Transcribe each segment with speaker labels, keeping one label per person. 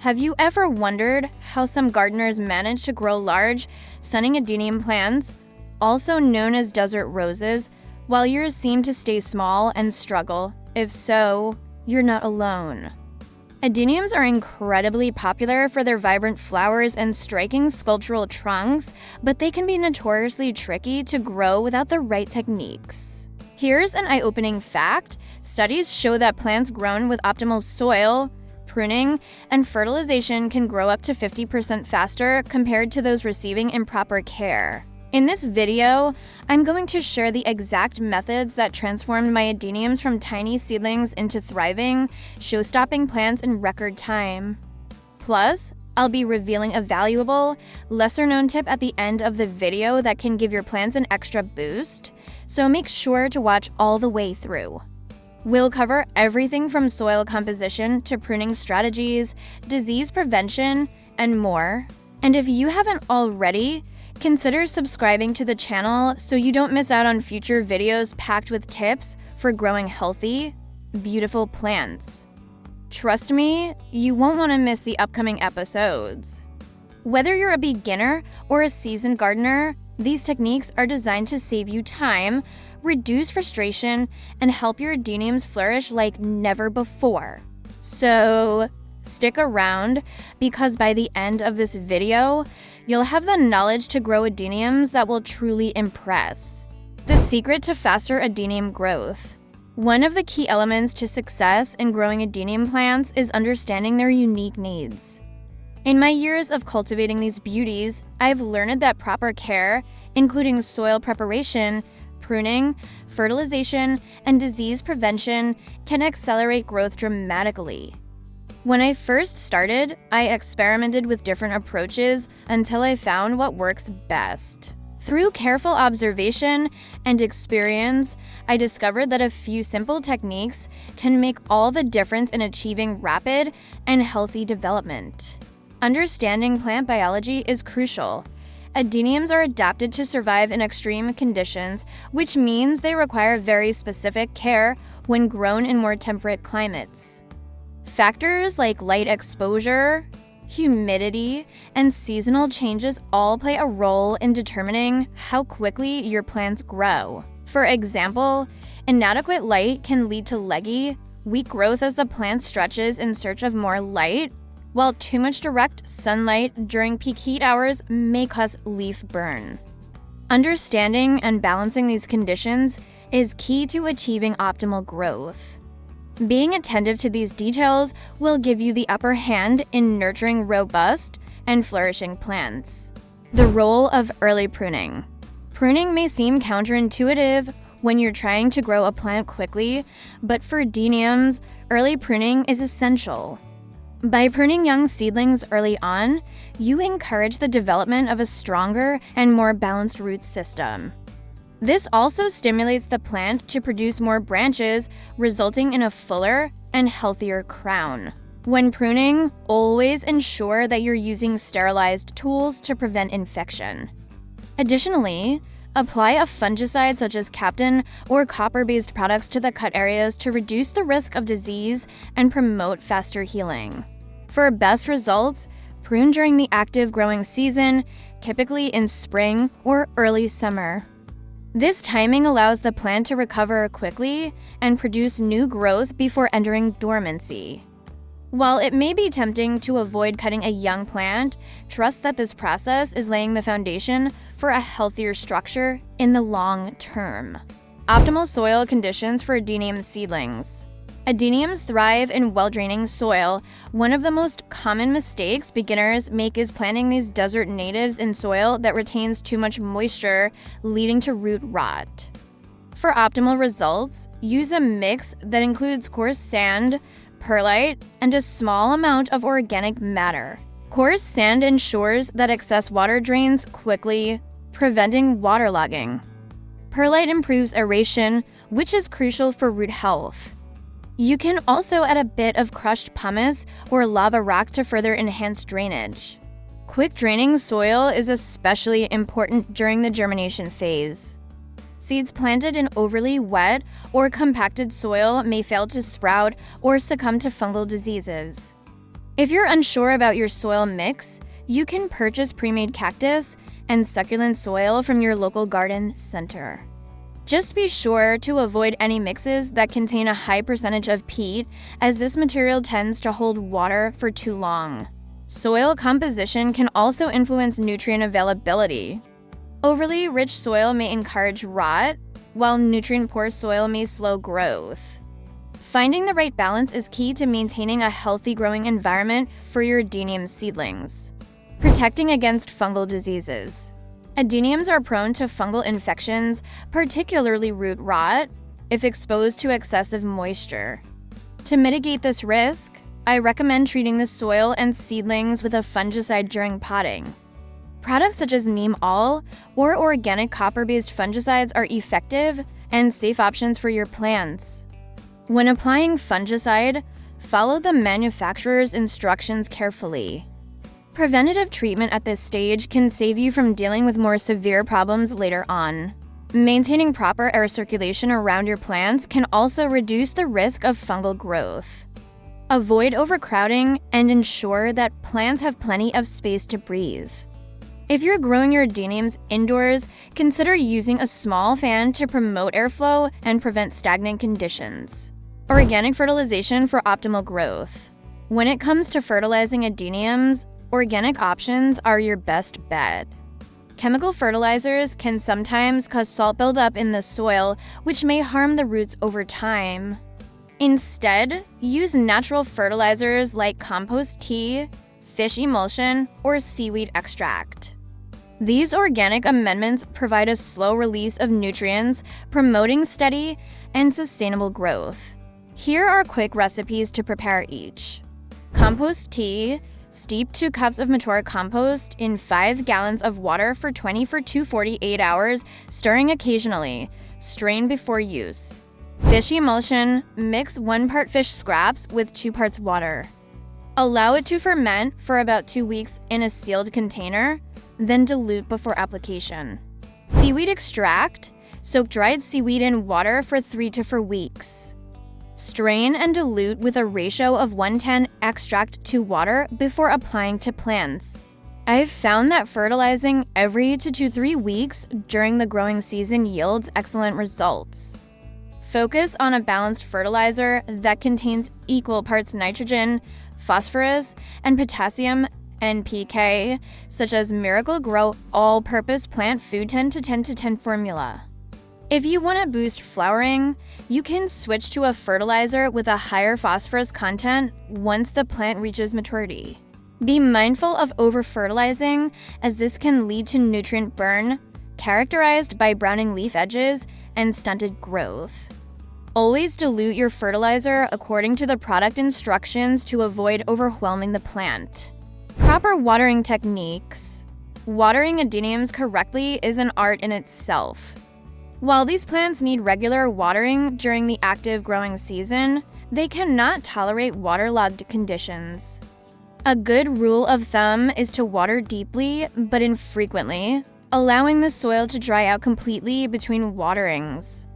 Speaker 1: Have you ever wondered how some gardeners manage to grow large, stunning Adenium plants, also known as desert roses, while yours seem to stay small and struggle? If so, you're not alone. Adeniums are incredibly popular for their vibrant flowers and striking sculptural trunks, but they can be notoriously tricky to grow without the right techniques. Here's an eye-opening fact. Studies show that plants grown with optimal soil, pruning, and fertilization can grow up to 50% faster compared to those receiving improper care. In this video, I'm going to share the exact methods that transformed my Adeniums from tiny seedlings into thriving, show-stopping plants in record time. Plus, I'll be revealing a valuable, lesser-known tip at the end of the video that can give your plants an extra boost, so make sure to watch all the way through. We'll cover everything from soil composition to pruning strategies, disease prevention, and more. And if you haven't already, consider subscribing to the channel so you don't miss out on future videos packed with tips for growing healthy, beautiful plants. Trust me, you won't want to miss the upcoming episodes. Whether you're a beginner or a seasoned gardener, these techniques are designed to save you time, reduce frustration, and help your Adeniums flourish like never before. So, stick around, because by the end of this video, you'll have the knowledge to grow Adeniums that will truly impress. The secret to faster Adenium growth. One of the key elements to success in growing Adenium plants is understanding their unique needs. In my years of cultivating these beauties, I've learned that proper care, including soil preparation, pruning, fertilization, and disease prevention, can accelerate growth dramatically. When I first started, I experimented with different approaches until I found what works best. Through careful observation and experience, I discovered that a few simple techniques can make all the difference in achieving rapid and healthy development. Understanding plant biology is crucial. Adeniums are adapted to survive in extreme conditions, which means they require very specific care when grown in more temperate climates. Factors like light exposure, humidity, and seasonal changes all play a role in determining how quickly your plants grow. For example, inadequate light can lead to leggy, weak growth as the plant stretches in search of more light, while too much direct sunlight during peak heat hours may cause leaf burn. Understanding and balancing these conditions is key to achieving optimal growth. Being attentive to these details will give you the upper hand in nurturing robust and flourishing plants. The role of early pruning. Pruning may seem counterintuitive when you're trying to grow a plant quickly, but for Adeniums, early pruning is essential. By pruning young seedlings early on, you encourage the development of a stronger and more balanced root system. This also stimulates the plant to produce more branches, resulting in a fuller and healthier crown. When pruning, always ensure that you're using sterilized tools to prevent infection. Additionally, apply a fungicide such as Captain or copper-based products to the cut areas to reduce the risk of disease and promote faster healing. For best results, prune during the active growing season, typically in spring or early summer. This timing allows the plant to recover quickly and produce new growth before entering dormancy. While it may be tempting to avoid cutting a young plant, trust that this process is laying the foundation for a healthier structure in the long term. Optimal soil conditions for Adenium seedlings. Adeniums thrive in well-draining soil. One of the most common mistakes beginners make is planting these desert natives in soil that retains too much moisture, leading to root rot. For optimal results, use a mix that includes coarse sand, perlite, and a small amount of organic matter. Coarse sand ensures that excess water drains quickly, preventing waterlogging. Perlite improves aeration, which is crucial for root health. You can also add a bit of crushed pumice or lava rock to further enhance drainage. Quick draining soil is especially important during the germination phase. Seeds planted in overly wet or compacted soil may fail to sprout or succumb to fungal diseases. If you're unsure about your soil mix, you can purchase pre-made cactus and succulent soil from your local garden center. Just be sure to avoid any mixes that contain a high percentage of peat, as this material tends to hold water for too long. Soil composition can also influence nutrient availability. Overly rich soil may encourage rot, while nutrient-poor soil may slow growth. Finding the right balance is key to maintaining a healthy growing environment for your Adenium seedlings. Protecting against fungal diseases. Adeniums are prone to fungal infections, particularly root rot, if exposed to excessive moisture. To mitigate this risk, I recommend treating the soil and seedlings with a fungicide during potting. Products such as neem oil or organic copper-based fungicides are effective and safe options for your plants. When applying fungicide, follow the manufacturer's instructions carefully. Preventative treatment at this stage can save you from dealing with more severe problems later on. Maintaining proper air circulation around your plants can also reduce the risk of fungal growth. Avoid overcrowding and ensure that plants have plenty of space to breathe. If you're growing your Adeniums indoors, consider using a small fan to promote airflow and prevent stagnant conditions. Organic fertilization for optimal growth. When it comes to fertilizing Adeniums, organic options are your best bet. Chemical fertilizers can sometimes cause salt buildup in the soil, which may harm the roots over time. Instead, use natural fertilizers like compost tea, fish emulsion, or seaweed extract. These organic amendments provide a slow release of nutrients, promoting steady and sustainable growth. Here are quick recipes to prepare each. Compost tea. Steep 2 cups of mature compost in 5 gallons of water for 24 to 48 hours, stirring occasionally. Strain before use. Fish emulsion. Mix 1 part fish scraps with 2 parts water. Allow it to ferment for about 2 weeks in a sealed container, then dilute before application. Seaweed extract. Soak dried seaweed in water for 3 to 4 weeks. Strain and dilute with a ratio of 1:10 extract to water before applying to plants. I've found that fertilizing every 2 to 3 weeks during the growing season yields excellent results. Focus on a balanced fertilizer that contains equal parts nitrogen, phosphorus, and potassium NPK, such as Miracle-Gro All-Purpose Plant Food 10-10-10 formula. If you want to boost flowering, you can switch to a fertilizer with a higher phosphorus content once the plant reaches maturity. Be mindful of over-fertilizing, as this can lead to nutrient burn, characterized by browning leaf edges and stunted growth. Always dilute your fertilizer according to the product instructions to avoid overwhelming the plant. Proper watering techniques. Watering Adeniums correctly is an art in itself. While these plants need regular watering during the active growing season, they cannot tolerate waterlogged conditions. A good rule of thumb is to water deeply but infrequently, allowing the soil to dry out completely between waterings.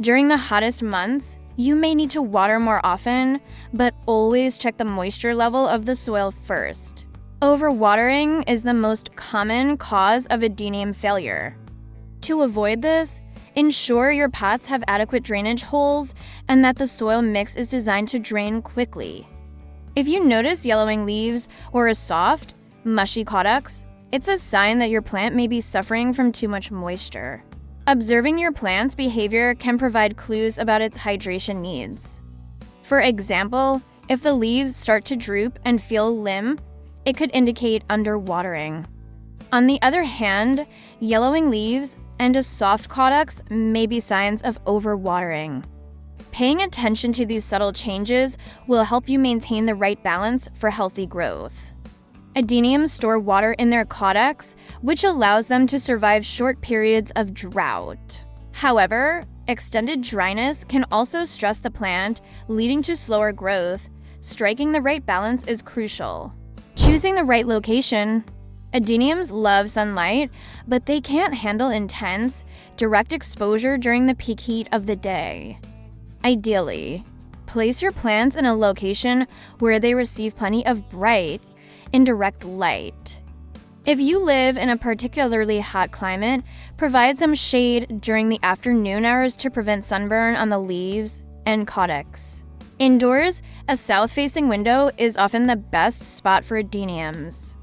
Speaker 1: During the hottest months, you may need to water more often, but always check the moisture level of the soil first. Overwatering is the most common cause of Adenium failure. To avoid this, ensure your pots have adequate drainage holes and that the soil mix is designed to drain quickly. If you notice yellowing leaves or a soft, mushy caudex, it's a sign that your plant may be suffering from too much moisture. Observing your plant's behavior can provide clues about its hydration needs. For example, if the leaves start to droop and feel limp, it could indicate underwatering. On the other hand, yellowing leaves and a soft caudex may be signs of overwatering. Paying attention to these subtle changes will help you maintain the right balance for healthy growth. Adeniums store water in their caudex, which allows them to survive short periods of drought. However, extended dryness can also stress the plant, leading to slower growth. Striking the right balance is crucial. Choosing the right location. Adeniums love sunlight, but they can't handle intense, direct exposure during the peak heat of the day. Ideally, Place your plants in a location where they receive plenty of bright, indirect light. If you live in a particularly hot climate, provide some shade during the afternoon hours to prevent sunburn on the leaves and caudex. Indoors, a south-facing window is often the best spot for adeniums.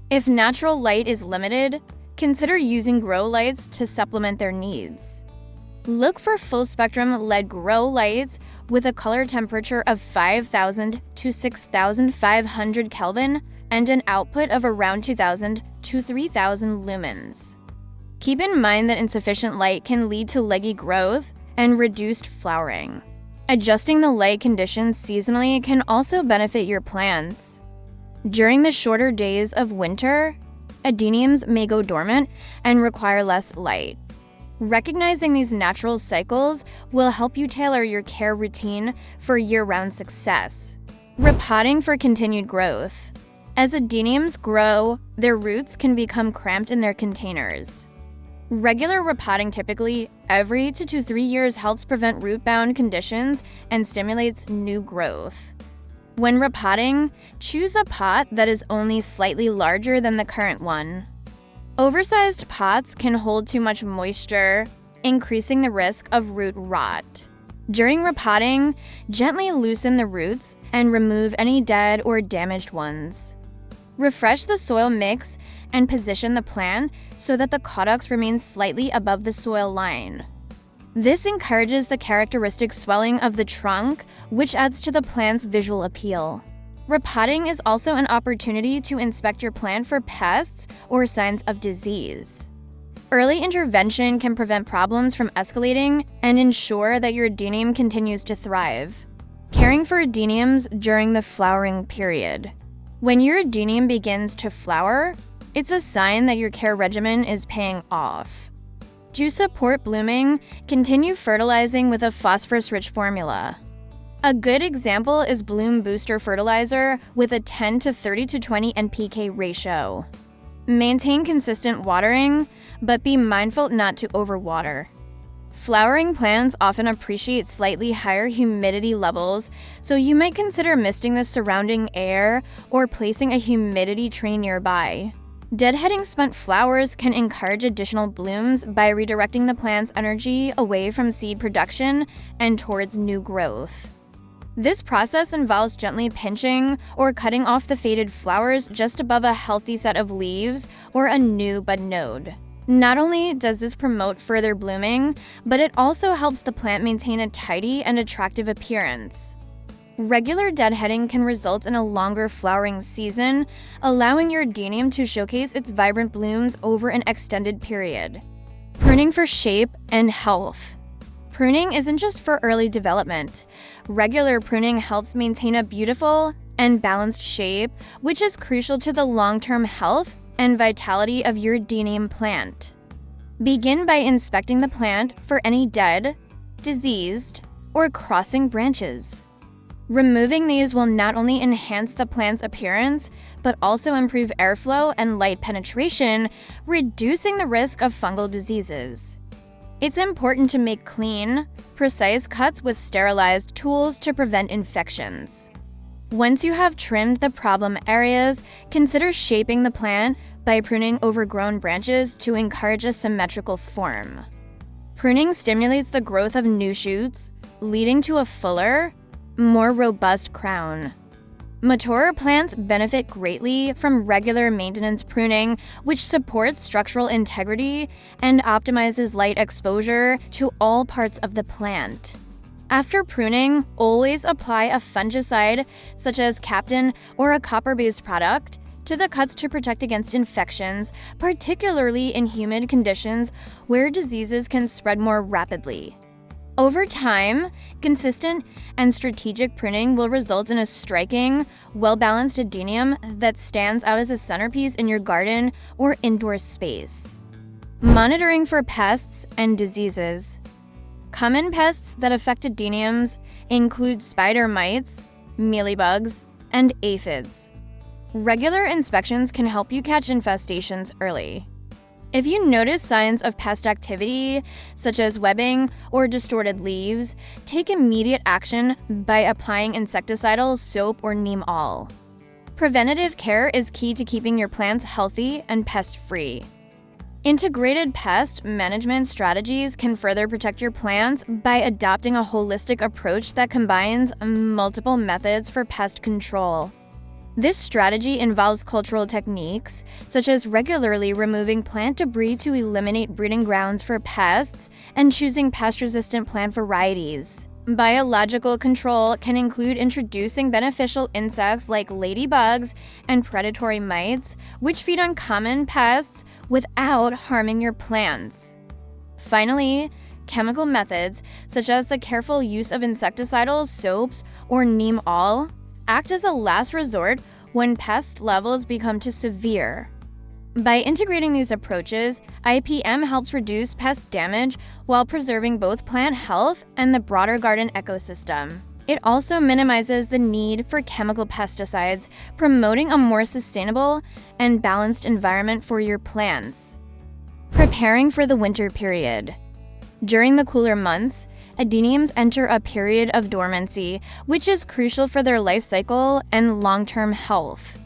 Speaker 1: If natural light is limited, consider using grow lights to supplement their needs. Look for full-spectrum LED grow lights with a color temperature of 5,000 to 6,500 Kelvin and an output of around 2,000 to 3,000 lumens. Keep in mind that insufficient light can lead to leggy growth and reduced flowering. Adjusting the light conditions seasonally can also benefit your plants. During the shorter days of winter, adeniums may go dormant and require less light. Recognizing these natural cycles will help you tailor your care routine for year-round success. Repotting for continued growth. As adeniums grow, their roots can become cramped in their containers. Regular repotting, typically every 2 to 3 years, helps prevent root-bound conditions and stimulates new growth. When repotting, choose a pot that is only slightly larger than the current one. Oversized pots can hold too much moisture, increasing the risk of root rot. During repotting, gently loosen the roots and remove any dead or damaged ones. Refresh the soil mix and position the plant so that the caudex remains slightly above the soil line. This encourages the characteristic swelling of the trunk, which adds to the plant's visual appeal. Repotting is also an opportunity to inspect your plant for pests or signs of disease. Early intervention can prevent problems from escalating and ensure that your adenium continues to thrive. Caring for adeniums during the flowering period. When your adenium begins to flower, it's a sign that your care regimen is paying off. To support blooming, continue fertilizing with a phosphorus-rich formula. A good example is Bloom Booster Fertilizer with a 10 to 30 to 20 NPK ratio. Maintain consistent watering, but be mindful not to overwater. Flowering plants often appreciate slightly higher humidity levels, so you might consider misting the surrounding air or placing a humidity tray nearby. Deadheading spent flowers can encourage additional blooms by redirecting the plant's energy away from seed production and towards new growth. This process involves gently pinching or cutting off the faded flowers just above a healthy set of leaves or a new bud node. Not only does this promote further blooming, but it also helps the plant maintain a tidy and attractive appearance. Regular deadheading can result in a longer flowering season, allowing your adenium to showcase its vibrant blooms over an extended period. Pruning for shape and health. Pruning isn't just for early development. Regular pruning helps maintain a beautiful and balanced shape, which is crucial to the long-term health and vitality of your adenium plant. Begin by inspecting the plant for any dead, diseased, or crossing branches. Removing these will not only enhance the plant's appearance, but also improve airflow and light penetration, reducing the risk of fungal diseases. It's important to make clean, precise cuts with sterilized tools to prevent infections. Once you have trimmed the problem areas, consider shaping the plant by pruning overgrown branches to encourage a symmetrical form. Pruning stimulates the growth of new shoots, leading to a fuller, more robust crown. Mature plants benefit greatly from regular maintenance pruning, which supports structural integrity and optimizes light exposure to all parts of the plant. After pruning, always apply a fungicide, such as Captain or a copper-based product, to the cuts to protect against infections, particularly in humid conditions where diseases can spread more rapidly. Over time, consistent and strategic pruning will result in a striking, well-balanced adenium that stands out as a centerpiece in your garden or indoor space. Monitoring for pests and diseases. Common pests that affect adeniums include spider mites, mealybugs, and aphids. Regular inspections can help you catch infestations early. If you notice signs of pest activity, such as webbing or distorted leaves, take immediate action by applying insecticidal soap or neem oil. Preventative care is key to keeping your plants healthy and pest-free. Integrated pest management strategies can further protect your plants by adopting a holistic approach that combines multiple methods for pest control. This strategy involves cultural techniques, such as regularly removing plant debris to eliminate breeding grounds for pests and choosing pest-resistant plant varieties. Biological control can include introducing beneficial insects like ladybugs and predatory mites, which feed on common pests without harming your plants. Finally, chemical methods, such as the careful use of insecticidal soaps or neem oil, act as a last resort when pest levels become too severe. By integrating these approaches, IPM helps reduce pest damage while preserving both plant health and the broader garden ecosystem. It also minimizes the need for chemical pesticides, promoting a more sustainable and balanced environment for your plants. Preparing for the winter period. During the cooler months, Adeniums enter a period of dormancy, which is crucial for their life cycle and long-term health.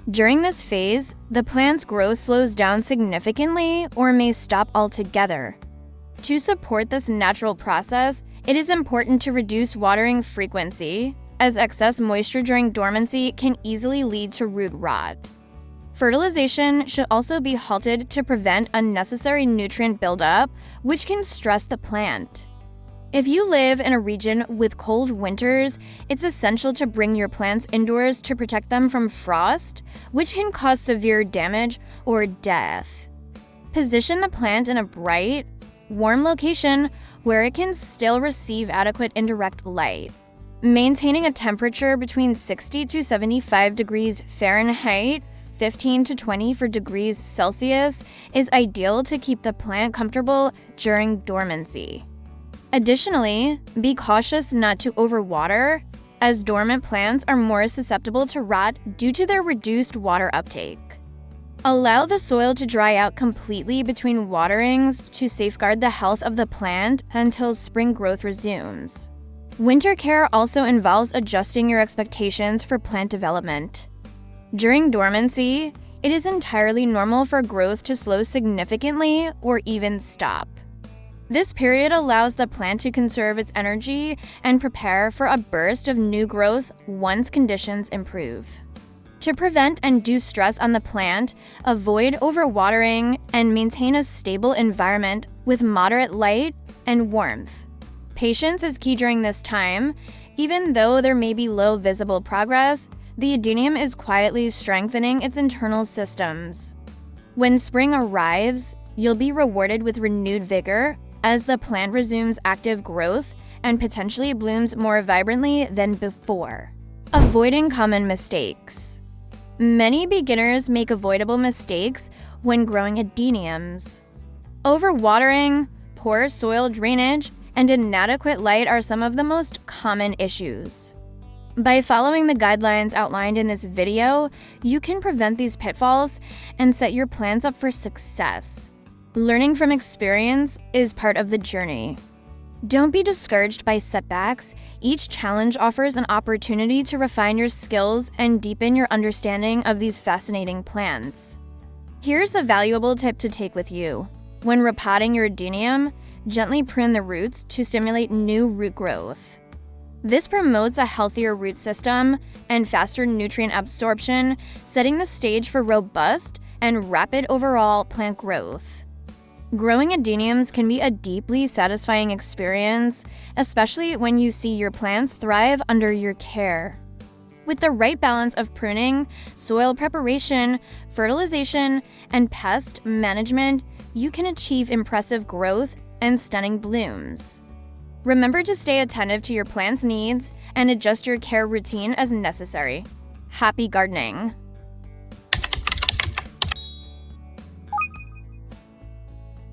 Speaker 1: During this phase, the plant's growth slows down significantly or may stop altogether. To support this natural process, it is important to reduce watering frequency, as excess moisture during dormancy can easily lead to root rot. Fertilization should also be halted to prevent unnecessary nutrient buildup, which can stress the plant. If you live in a region with cold winters, it's essential to bring your plants indoors to protect them from frost, which can cause severe damage or death. Position the plant in a bright, warm location where it can still receive adequate indirect light. Maintaining a temperature between 60 to 75 degrees Fahrenheit, 15 to 20 degrees Celsius is ideal to keep the plant comfortable during dormancy. Additionally, be cautious not to overwater, as dormant plants are more susceptible to rot due to their reduced water uptake. Allow the soil to dry out completely between waterings to safeguard the health of the plant until spring growth resumes. Winter care also involves adjusting your expectations for plant development. During dormancy, it is entirely normal for growth to slow significantly or even stop. This period allows the plant to conserve its energy and prepare for a burst of new growth once conditions improve. To prevent undue stress on the plant, avoid overwatering and maintain a stable environment with moderate light and warmth. Patience is key during this time. Even though there may be low visible progress, the adenium is quietly strengthening its internal systems. When spring arrives, you'll be rewarded with renewed vigor as the plant resumes active growth and potentially blooms more vibrantly than before. Avoiding common mistakes. Many beginners make avoidable mistakes when growing adeniums. Overwatering, poor soil drainage, and inadequate light are some of the most common issues. By following the guidelines outlined in this video, you can prevent these pitfalls and set your plants up for success. Learning from experience is part of the journey. Don't be discouraged by setbacks. Each challenge offers an opportunity to refine your skills and deepen your understanding of these fascinating plants. Here's a valuable tip to take with you. When repotting your adenium, gently prune the roots to stimulate new root growth. This promotes a healthier root system and faster nutrient absorption, setting the stage for robust and rapid overall plant growth. Growing adeniums can be a deeply satisfying experience, especially when you see your plants thrive under your care. With the right balance of pruning, soil preparation, fertilization, and pest management, you can achieve impressive growth and stunning blooms. Remember to stay attentive to your plant's needs and adjust your care routine as necessary. Happy gardening!